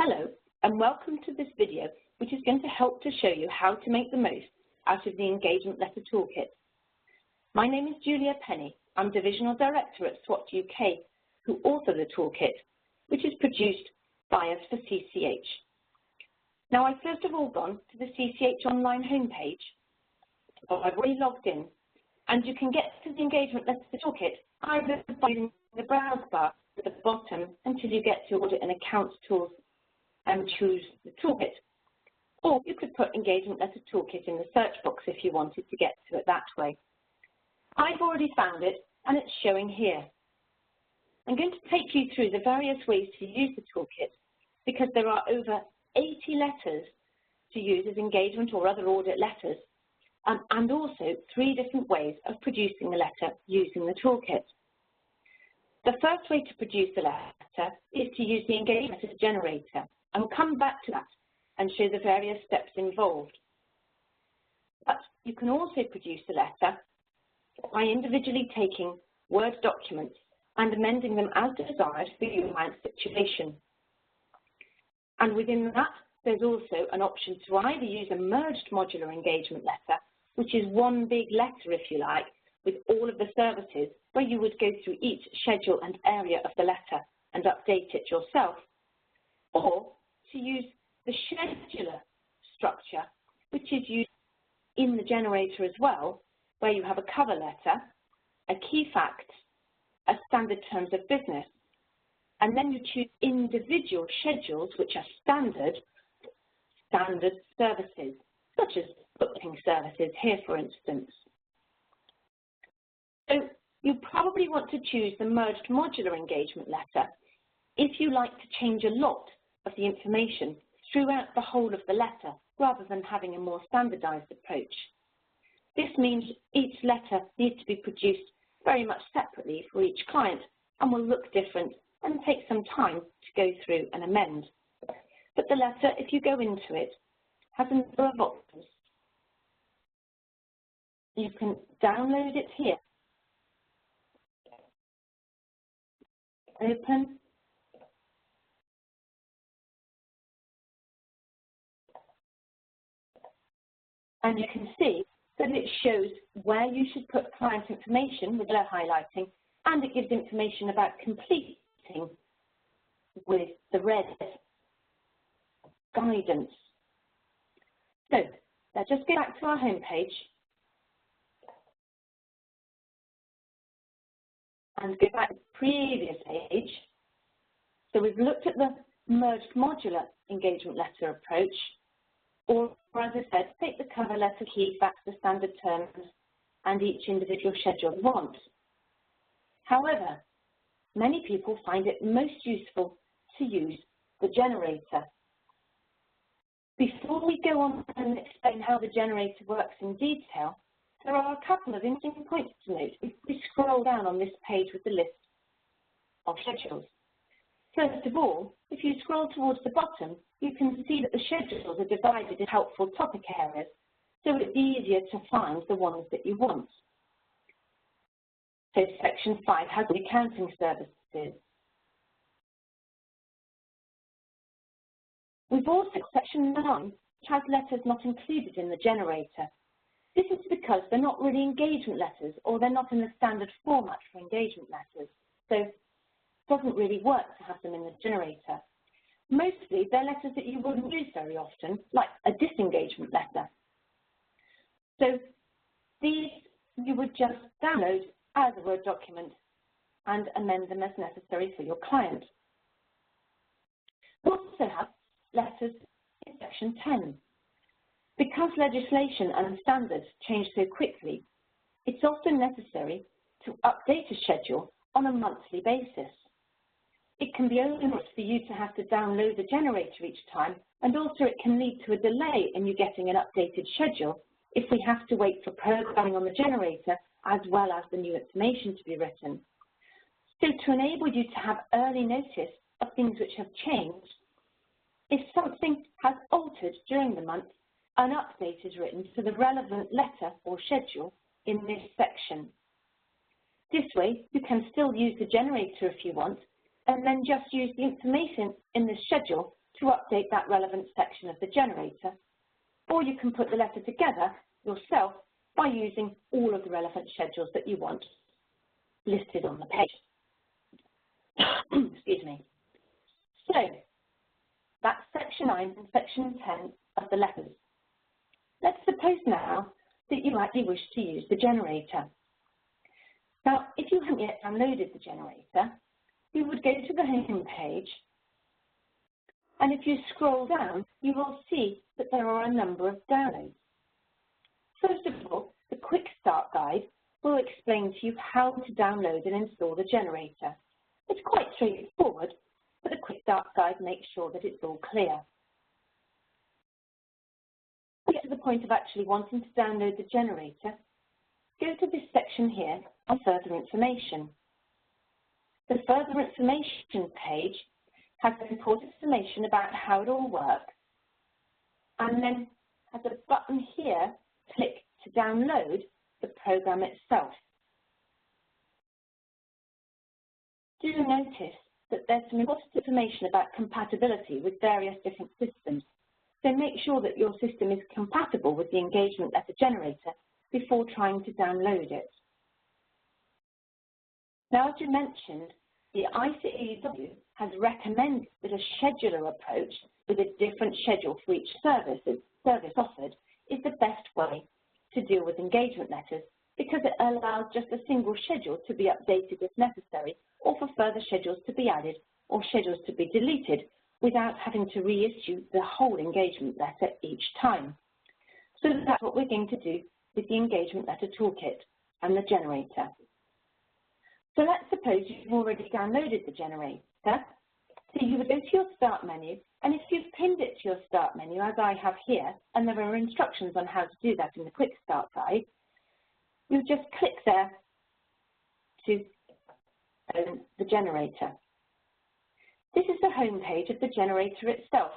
Hello and welcome to this video, which is going to help to show you how to make the most out of the Engagement Letter Toolkit. My name is Julia Penny. I'm Divisional Director at SWAT UK, who author the toolkit, which is produced by us for CCH. Now, I've first of all gone to the CCH online homepage. I've already logged in, and you can get to the Engagement Letter Toolkit either by using the browse bar at the bottom until you get to Audit and Accounts Tools and choose the toolkit. Or you could put Engagement Letter Toolkit in the search box if you wanted to get to it that way. I've already found it and it's showing here. I'm going to take you through the various ways to use the toolkit because there are over 80 letters to use as engagement or other audit letters, and also 3 different ways of producing a letter using the toolkit. The first way to produce a letter is to use the Engagement Letter Generator, and we'll come back to that and show the various steps involved. But you can also produce a letter by individually taking Word documents and amending them as desired for your client's situation. And within that, there's also an option to either use a merged modular engagement letter, which is one big letter, if you like, with all of the services, where you would go through each schedule and area of the letter and update it yourself, or to use the scheduler structure, which is used in the generator as well, where you have a cover letter, a key fact, a standard terms of business, and then you choose individual schedules, which are standard services, such as booking services here, for instance. So you probably want to choose the merged modular engagement letter if you like to change a lot of the information throughout the whole of the letter, rather than having a more standardized approach. This means each letter needs to be produced very much separately for each client and will look different and take some time to go through and amend. But the letter, if you go into it, has a number of options. You can download it here. Open. And you can see that it shows where you should put client information with yellow highlighting, and it gives information about completing with the red guidance. So let's just go back to our home page and go back to the previous page. So we've looked at the merged modular engagement letter approach, or as I said, take the cover letter, key facts, the standard terms, and each individual schedule you want. However, many people find it most useful to use the generator. Before we go on and explain how the generator works in detail, there are a couple of interesting points to note if we scroll down on this page with the list of schedules. First of all, if you scroll towards the bottom, you can see that the schedules are divided in helpful topic areas, so it's easier to find the ones that you want. So section 5 has the accounting services. We've also got section 9, which has letters not included in the generator. This is because they're not really engagement letters, or they're not in the standard format for engagement letters. So it doesn't really work to have them in the generator. Mostly, they're letters that you wouldn't use very often, like a disengagement letter. So these you would just download as a Word document and amend them as necessary for your client. We also have letters in section 10. Because legislation and standards change so quickly, it's often necessary to update a schedule on a monthly basis. It can be onerous for you to have to download the generator each time, and also it can lead to a delay in you getting an updated schedule if we have to wait for programming on the generator as well as the new information to be written. So to enable you to have early notice of things which have changed, if something has altered during the month, an update is written to the relevant letter or schedule in this section. This way, you can still use the generator if you want, and then just use the information in the schedule to update that relevant section of the generator, or you can put the letter together yourself by using all of the relevant schedules that you want listed on the page. Excuse me. So that's section 9 and section 10 of the letters. Let's suppose now that you actually wish to use the generator. Now, if you haven't yet downloaded the generator, you would go to the home page, and if you scroll down, you will see that there are a number of downloads. First of all, the Quick Start Guide will explain to you how to download and install the generator. It's quite straightforward, but the Quick Start Guide makes sure that it's all clear. To get to the point of actually wanting to download the generator, go to this section here on Further Information. The Further Information page has important information about how it all works, and then has a button here, click to download the program itself. Do notice that there's some important information about compatibility with various different systems, so make sure that your system is compatible with the engagement letter generator before trying to download it. Now, as you mentioned, the ICAEW has recommended that a schedular approach with a different schedule for each service offered is the best way to deal with engagement letters, because it allows just a single schedule to be updated if necessary, or for further schedules to be added or schedules to be deleted without having to reissue the whole engagement letter each time. So that's what we're going to do with the Engagement Letter Toolkit and the generator. So let's suppose you've already downloaded the generator. So you would go to your Start menu, and if you've pinned it to your Start menu, as I have here, and there are instructions on how to do that in the Quick Start Guide, you just click there to open the generator. This is the home page of the generator itself,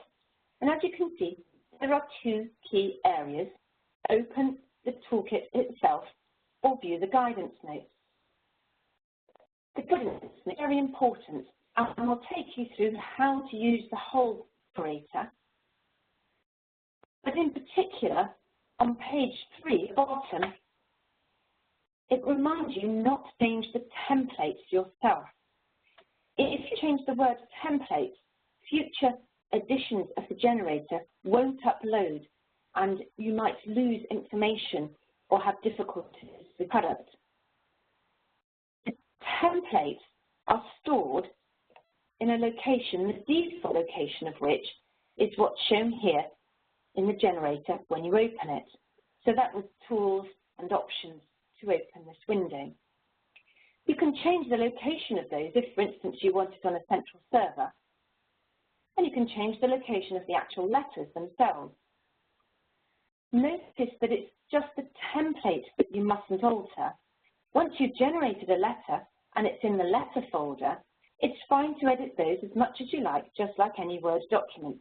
and as you can see, there are two key areas: open the toolkit itself or view the guidance notes. The guidance notes are very important, and will take you through how to use the whole operator. But in particular, on page 3 at the bottom, it reminds you not to change the templates yourself. If you change the word template, future editions of the generator won't upload, and you might lose information or have difficulties with the product. The templates are stored in a location, the default location of which is what's shown here in the generator when you open it. So that was Tools and Options to open this window. You can change the location of those if, for instance, you want it on a central server. And you can change the location of the actual letters themselves. Notice that it's just the template that you mustn't alter. Once you've generated a letter and it's in the letter folder, it's fine to edit those as much as you like, just like any Word document.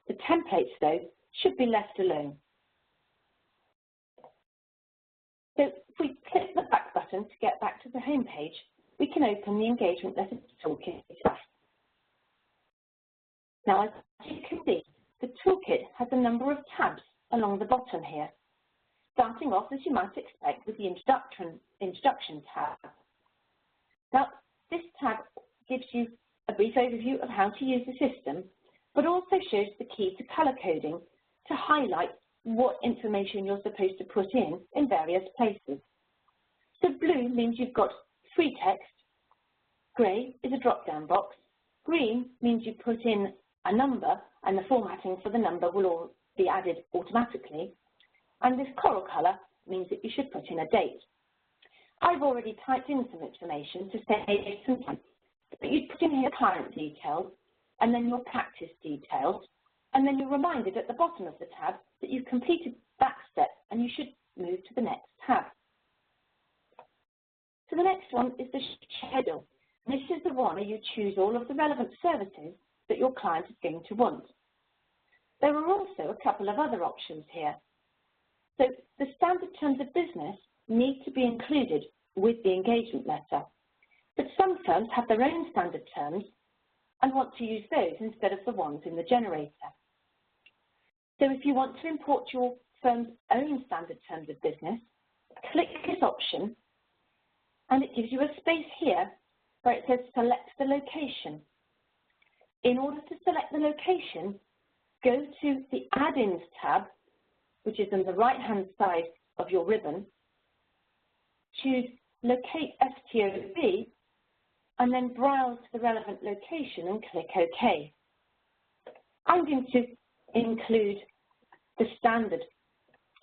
The templates, though, should be left alone. So if we click the back button to get back to the home page, we can open the Engagement Letters Toolkit itself. Now, as you can see, the toolkit has a number of tabs along the bottom here, starting off, as you might expect, with the Introduction tab. Now, this tab gives you a brief overview of how to use the system, but also shows the key to colour coding to highlight what information you're supposed to put in various places. So blue means you've got free text, grey is a drop-down box, green means you put in a number and the formatting for the number will all be added automatically, and this coral colour means that you should put in a date. I've already typed in some information to save some time, but you'd put in here client details and then your practice details, and then you're reminded at the bottom of the tab that you've completed that step and you should move to the next tab. So the next one is the schedule. This is the one where you choose all of the relevant services that your client is going to want. There are also a couple of other options here. So the standard terms of business need to be included with the engagement letter, but some firms have their own standard terms and want to use those instead of the ones in the generator. So if you want to import your firm's own standard terms of business, click this option and it gives you a space here where it says select the location. In order to select the location, go to the Add-ins tab, which is on the right-hand side of your ribbon, choose Locate STOB, and then browse to the relevant location and click OK. I'm going to include the standard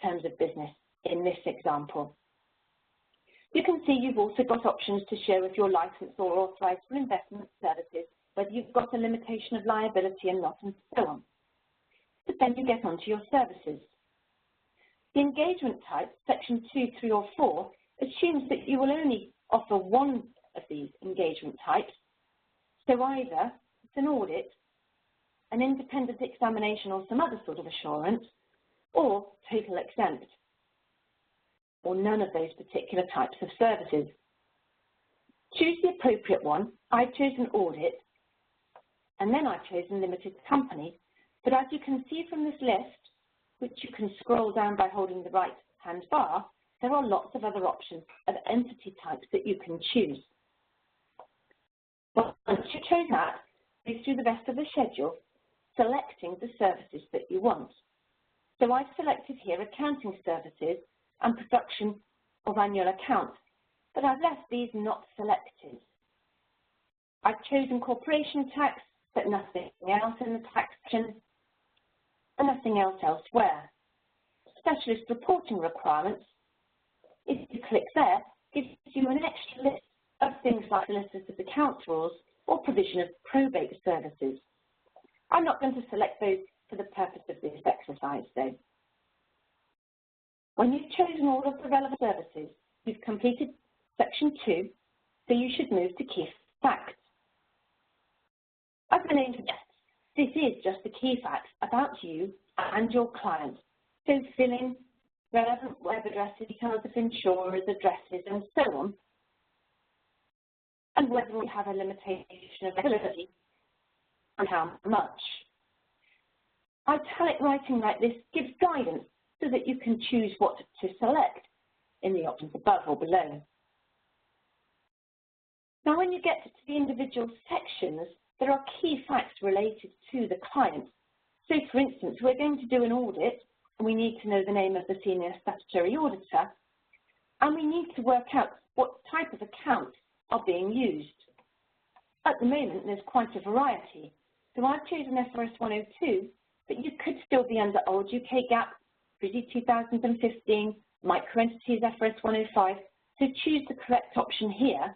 terms of business in this example. You can see you've also got options to show if you're licensed or authorised for investment services, whether you've got a limitation of liability and not, and so on. But then you get onto your services. The engagement type, section 2, 3 or 4, assumes that you will only offer one of these engagement types. So either it's an audit, an independent examination or some other sort of assurance, or total exempt, or none of those particular types of services. Choose the appropriate one. I've chosen audit, and then I've chosen limited company. But as you can see from this list, which you can scroll down by holding the right-hand bar, there are lots of other options of entity types that you can choose. Once you chose that, go through the rest of the schedule, selecting the services that you want. So I've selected here accounting services and production of annual accounts, but I've left these not selected. I've chosen corporation tax, but nothing else in the tax section, and nothing else elsewhere. Specialist reporting requirements, if you click there, gives you an extra list of things like solicitor's accounts rules or provision of probate services. I'm not going to select those for the purpose of this exercise though. When you've chosen all of the relevant services, you've completed section 2, so you should move to key facts. As the name suggests, this is just the key facts about you and your client. So fill in relevant web addresses, details of insurers, addresses, and so on, and whether we have a limitation of liability and how much. Italic writing like this gives guidance so that you can choose what to select in the options above or below. Now, when you get to the individual sections, there are key facts related to the client. So, for instance, we're going to do an audit, and we need to know the name of the senior statutory auditor, and we need to work out what type of accounts are being used. At the moment, there's quite a variety. So I've chosen FRS 102, but you could still be under Old UK GAAP, FRSI 2015, Microentities FRS 105, so choose the correct option here.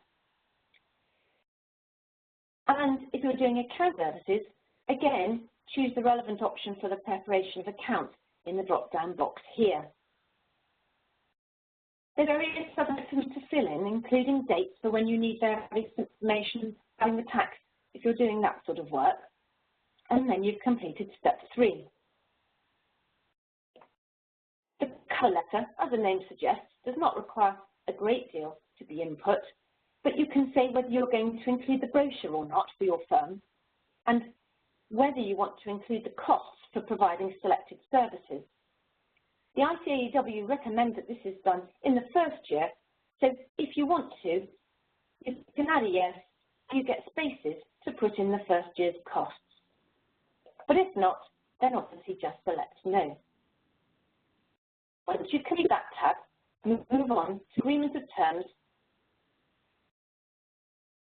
And if you're doing account services, again, choose the relevant option for the preparation of accounts in the drop-down box here. There are various submissions to fill in, including dates for when you need various information regarding the tax, if you're doing that sort of work. And then you've completed step 3. The cover letter, as the name suggests, does not require a great deal to be input, but you can say whether you're going to include the brochure or not for your firm, and whether you want to include the costs for providing selected services. The ICAEW recommends that this is done in the first year, so if you want to, you can add a yes, and you get spaces to put in the first year's costs. But if not, then obviously just select no. Once you complete that tab, move on to Agreement of Terms,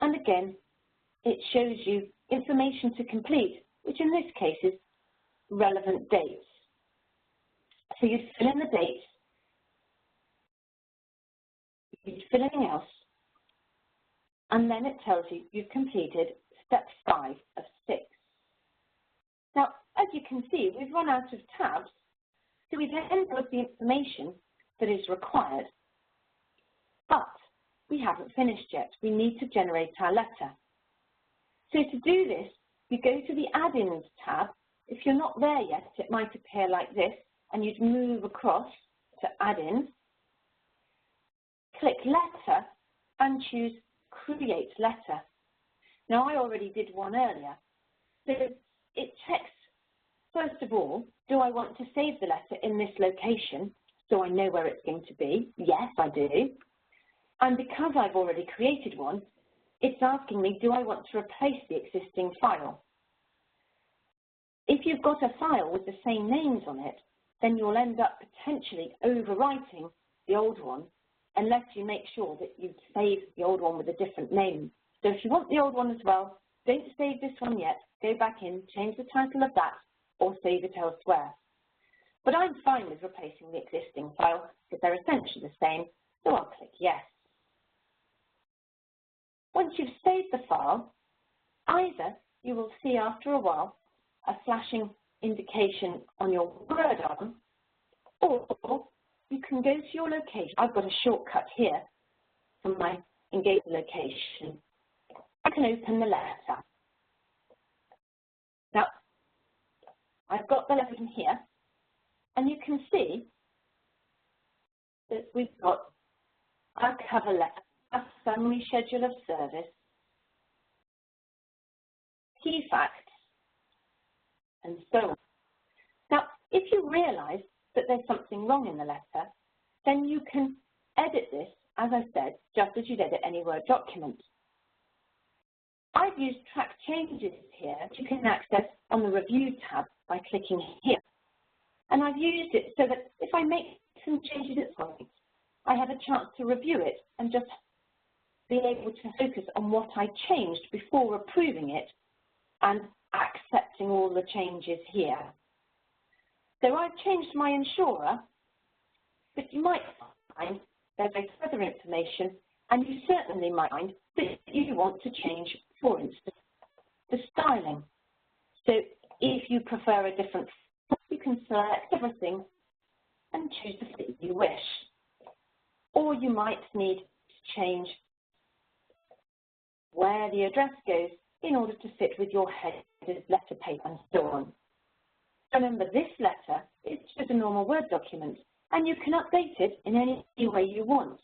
and again, it shows you information to complete, which in this case is relevant dates. So you'd fill in the dates, you'd fill anything else, and then it tells you you've completed step 5 of 6. Now, as you can see, we've run out of tabs, so we've entered all of the information that is required, but we haven't finished yet. We need to generate our letter. So to do this, you go to the Add-ins tab. If you're not there yet, it might appear like this, and you'd move across to Add-ins, click Letter, and choose Create Letter. Now, I already did one earlier. So it checks, first of all, do I want to save the letter in this location so I know where it's going to be? Yes, I do. And because I've already created one, it's asking me, do I want to replace the existing file? If you've got a file with the same names on it, then you'll end up potentially overwriting the old one unless you make sure that you've saved the old one with a different name. So if you want the old one as well, don't save this one yet. Go back in, change the title of that, or save it elsewhere. But I'm fine with replacing the existing file because they're essentially the same, so I'll click yes. Once you've saved the file, either you will see after a while a flashing indication on your Word icon, or you can go to your location. I've got a shortcut here from my Engagement location. I can open the letter. Now, I've got the letter in here, and you can see that we've got our cover letter, a summary schedule of service, key facts, and so on. Now, if you realise that there's something wrong in the letter, then you can edit this, as I said, just as you'd edit any Word document. I've used track changes here, which you can access on the Review tab by clicking here. And I've used it so that if I make some changes at some point, I have a chance to review it and just be able to focus on what I changed before approving it and accepting all the changes here. So I've changed my insurer, but you might find there's further information, and you certainly might find that you want to change, for instance, the styling. So if you prefer a different, you can select everything and choose the fit you wish. Or you might need to change where the address goes in order to fit with your headed letter paper and so on. Remember, this letter is just a normal Word document, and you can update it in any way you want.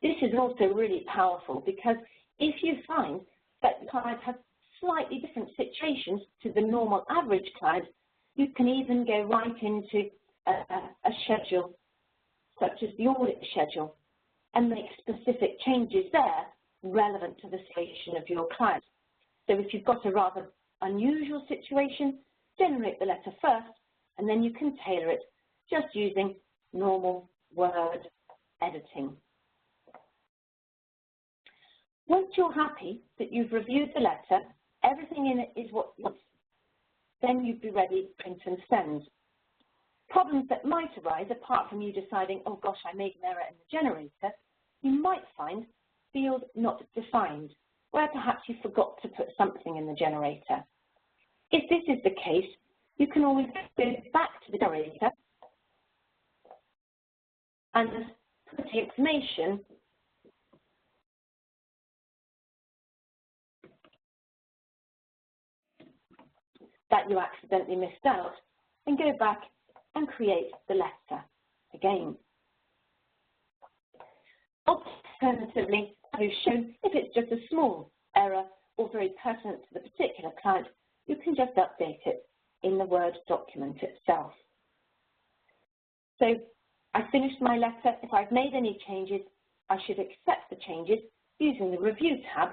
This is also really powerful because if you find that the client has slightly different situations to the normal average client, you can even go right into a schedule such as the audit schedule and make specific changes there relevant to the situation of your client. So if you've got a rather unusual situation, generate the letter first, and then you can tailor it just using normal Word editing. Once you're happy that you've reviewed the letter, everything in it is what you want, then you'd be ready to print and send. Problems that might arise, apart from you deciding, oh gosh, I made an error in the generator, you might find field not defined, where perhaps you forgot to put something in the generator. If this is the case, you can always go back to the generator and put the information that you accidentally missed out and go back and create the letter again. Alternatively, as we've shown, if it's just a small error or very pertinent to the particular client, you can just update it in the Word document itself. So I finished my letter. If I've made any changes, I should accept the changes using the Review tab,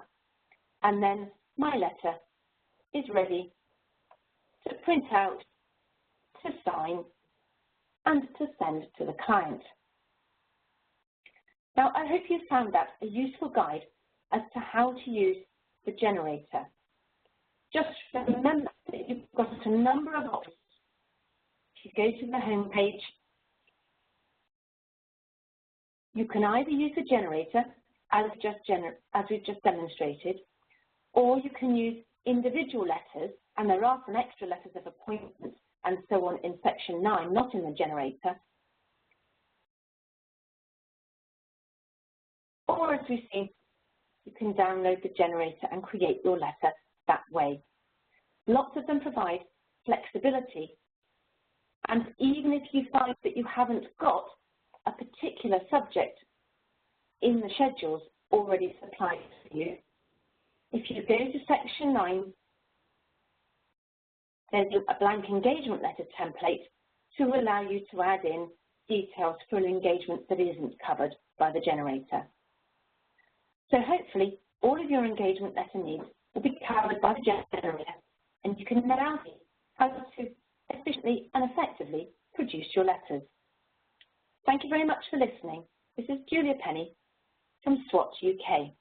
and then my letter is ready to print out, to sign, and to send to the client. Now, I hope you found that a useful guide as to how to use the generator. Just remember that you've got a number of options. If you go to the home page, you can either use the generator as we've just demonstrated, or you can use individual letters, and there are some extra letters of appointment and so on in section 9, not in the generator. Or as we've seen, you can download the generator and create your letter that way. Lots of them provide flexibility, and even if you find that you haven't got a particular subject in the schedules already supplied to you, If you go to section 9, there's a blank engagement letter template to allow you to add in details for an engagement that isn't covered by the generator. So hopefully all of your engagement letter needs will be covered by the generator, and you can now see how to efficiently and effectively produce your letters. Thank you very much for listening. This is Julia Penny from SWAT UK.